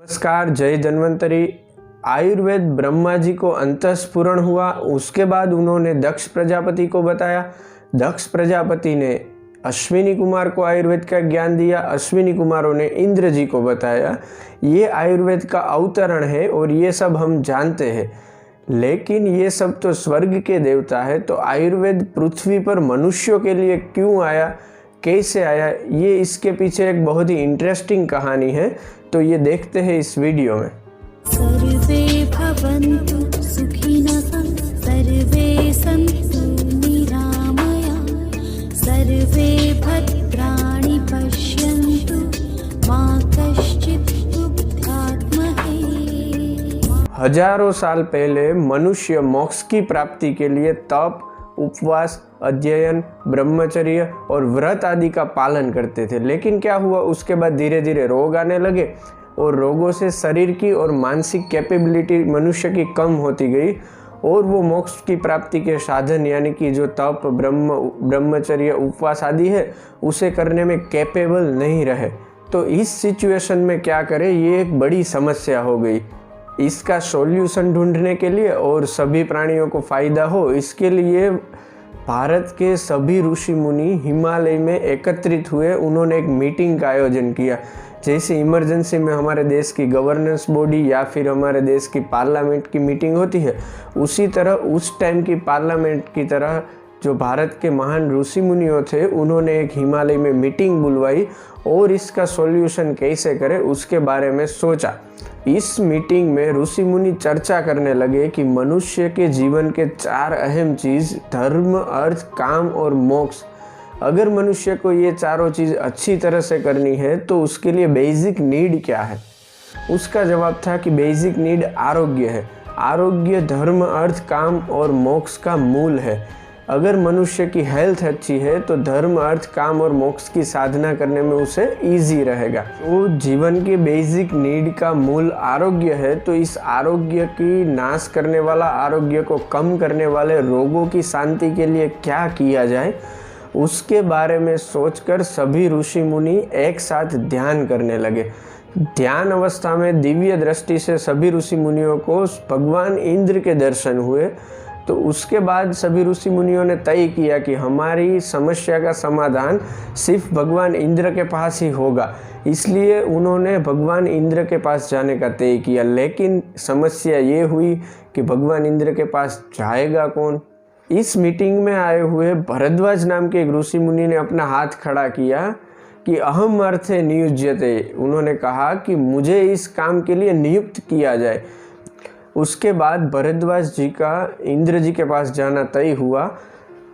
नमस्कार, जय धन्वंतरी। आयुर्वेद ब्रह्मा जी को अंतःस्फुरण हुआ, उसके बाद उन्होंने दक्ष प्रजापति को बताया। दक्ष प्रजापति ने अश्विनी कुमार को आयुर्वेद का ज्ञान दिया, अश्विनी कुमारों ने इंद्र जी को बताया। ये आयुर्वेद का अवतरण है और ये सब हम जानते हैं, लेकिन ये सब तो स्वर्ग के देवता है, तो आयुर्वेद पृथ्वी पर मनुष्यों के लिए क्यों आया, कैसे आया, ये इसके पीछे एक बहुत ही इंटरेस्टिंग कहानी है। तो ये देखते हैं इस वीडियो में। सर्वे भवन्तु सुखिनः, सर्वे सन्तु निरामया, सर्वे भद्राणि पश्यन्तु, मा कश्चित् दुःखात्महे। हजारों साल पहले मनुष्य मोक्ष की प्राप्ति के लिए तप, उपवास, अध्ययन, ब्रह्मचर्य और व्रत आदि का पालन करते थे। लेकिन क्या हुआ, उसके बाद धीरे धीरे रोग आने लगे और रोगों से शरीर की और मानसिक कैपेबिलिटी मनुष्य की कम होती गई और वो मोक्ष की प्राप्ति के साधन यानी कि जो तप, ब्रह्मचर्य, उपवास आदि है उसे करने में कैपेबल नहीं रहे। तो इस सिचुएशन में क्या करें, ये एक बड़ी समस्या हो गई। इसका सॉल्यूशन ढूंढने के लिए और सभी प्राणियों को फ़ायदा हो, इसके लिए भारत के सभी ऋषि मुनि हिमालय में एकत्रित हुए। उन्होंने एक मीटिंग का आयोजन किया। जैसे इमरजेंसी में हमारे देश की गवर्नेंस बॉडी या फिर हमारे देश की पार्लियामेंट की मीटिंग होती है, उसी तरह उस टाइम की पार्लियामेंट की तरह जो भारत के महान ऋषि मुनियों थे, उन्होंने एक हिमालय में मीटिंग बुलवाई और इसका सॉल्यूशन कैसे करें उसके बारे में सोचा। इस मीटिंग में ऋषि मुनि चर्चा करने लगे कि मनुष्य के जीवन के 4 अहम चीज़ धर्म, अर्थ, काम और मोक्ष, अगर मनुष्य को ये चारों चीज़ अच्छी तरह से करनी है तो उसके लिए बेसिक नीड क्या है। उसका जवाब था कि बेसिक नीड आरोग्य है। आरोग्य धर्म, अर्थ, काम और मोक्ष का मूल है। अगर मनुष्य की हेल्थ अच्छी है तो धर्म, अर्थ, काम और मोक्ष की साधना करने में उसे इजी रहेगा। तो जीवन के बेसिक नीड का मूल आरोग्य है, तो इस आरोग्य की नाश करने वाला, आरोग्य को कम करने वाले रोगों की शांति के लिए क्या किया जाए, उसके बारे में सोचकर सभी ऋषि मुनि एक साथ ध्यान करने लगे। ध्यान अवस्था में दिव्य दृष्टि से सभी ऋषि मुनियों को भगवान इंद्र के दर्शन हुए। तो उसके बाद सभी ऋषि मुनियों ने तय किया कि हमारी समस्या का समाधान सिर्फ भगवान इंद्र के पास ही होगा, इसलिए उन्होंने भगवान इंद्र के पास जाने का तय किया। लेकिन समस्या ये हुई कि भगवान इंद्र के पास जाएगा कौन। इस मीटिंग में आए हुए भरद्वाज नाम के एक ऋषि मुनि ने अपना हाथ खड़ा किया कि अहम अर्थे नियुज्यते। उन्होंने कहा कि मुझे इस काम के लिए नियुक्त किया जाए। उसके बाद भरद्वाज जी का इंद्र जी के पास जाना तय हुआ।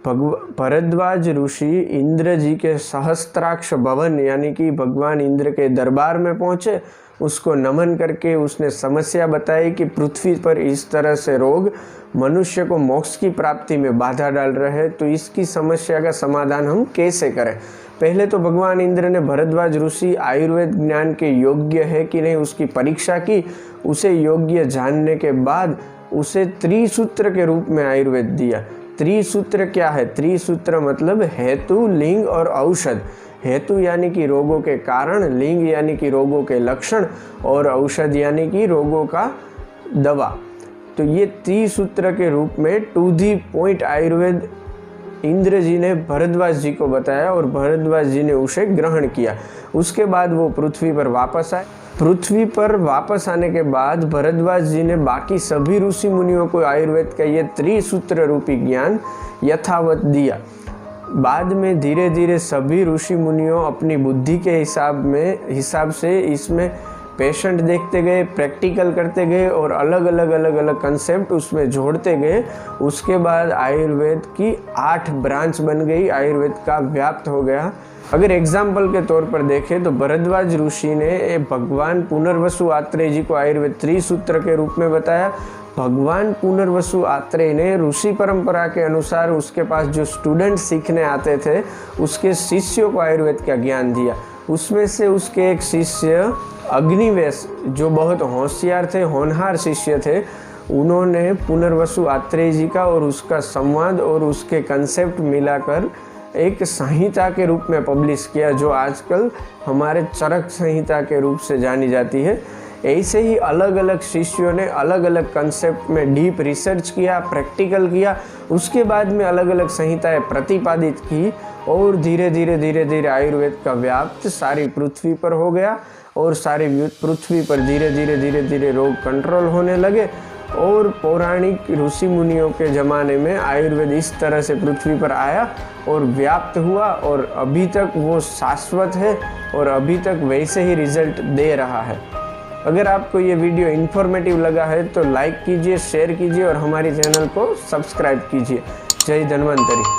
भरद्वाज ऋषि इंद्र जी के सहस्त्राक्ष भवन यानी कि भगवान इंद्र के दरबार में पहुँचे। उसको नमन करके उसने समस्या बताई कि पृथ्वी पर इस तरह से रोग मनुष्य को मोक्ष की प्राप्ति में बाधा डाल रहे हैं, तो इसकी समस्या का समाधान हम कैसे करें। पहले तो भगवान इंद्र ने भरद्वाज ऋषि आयुर्वेद ज्ञान के योग्य है कि नहीं उसकी परीक्षा की। उसे योग्य जानने के बाद उसे त्रिसूत्र के रूप में आयुर्वेद दिया। त्रिसूत्र क्या है? त्रिसूत्र मतलब हेतु, लिंग और औषध। हेतु यानी कि रोगों के कारण, लिंग यानी कि रोगों के लक्षण और औषध यानी कि रोगों का दवा। तो ये त्रिसूत्र के रूप में to the point Ayurveda Indra ji ने भरद्वाज जी को बताया और भरद्वाज जी ने उसे ग्रहण किया। उसके बाद वो पृथ्वी पर वापस आए। पृथ्वी पर वापस आने के बाद भरद्वाज जी ने बाकी सभी ऋषि मुनियों को आयुर्वेद का ये त्रिसूत्र रूपी ज्ञान यथावत दिया। बाद में धीरे धीरे सभी ऋषि मुनियों अपनी बुद्धि के हिसाब से इसमें पेशेंट देखते गए, प्रैक्टिकल करते गए और अलग अलग कंसेप्ट उसमें जोड़ते गए। उसके बाद आयुर्वेद की 8 ब्रांच बन गई, आयुर्वेद का व्याप्त हो गया। अगर एग्जाम्पल के तौर पर देखें तो भरद्वाज ऋषि ने भगवान पुनर्वसु आत्रेय जी को आयुर्वेद त्रिसूत्र के रूप में बताया। भगवान पुनर्वसु आत्रेय ने ऋषि परंपरा के अनुसार उसके पास जो स्टूडेंट सीखने आते थे उसके शिष्यों को आयुर्वेद का ज्ञान दिया। उसमें से उसके एक शिष्य अग्निवेश जो बहुत होशियार थे, होनहार शिष्य थे, उन्होंने पुनर्वसु आत्रेय जी का और उसका संवाद और उसके कंसेप्ट मिलाकर एक संहिता के रूप में पब्लिश किया, जो आजकल हमारे चरक संहिता के रूप से जानी जाती है। ऐसे ही अलग अलग शिष्यों ने अलग अलग कंसेप्ट में डीप रिसर्च किया, प्रैक्टिकल किया, उसके बाद में अलग अलग संहिताएं प्रतिपादित की और धीरे धीरे आयुर्वेद का व्याप्त सारी पृथ्वी पर हो गया और सारी पृथ्वी पर धीरे धीरे रोग कंट्रोल होने लगे। और पौराणिक ऋषि मुनियों के ज़माने में आयुर्वेद इस तरह से पृथ्वी पर आया और व्याप्त हुआ और अभी तक वो शाश्वत है और अभी तक वैसे ही रिजल्ट दे रहा है। अगर आपको ये वीडियो इन्फॉर्मेटिव लगा है तो लाइक कीजिए, शेयर कीजिए और हमारी चैनल को सब्सक्राइब कीजिए। जय धन्वंतरी।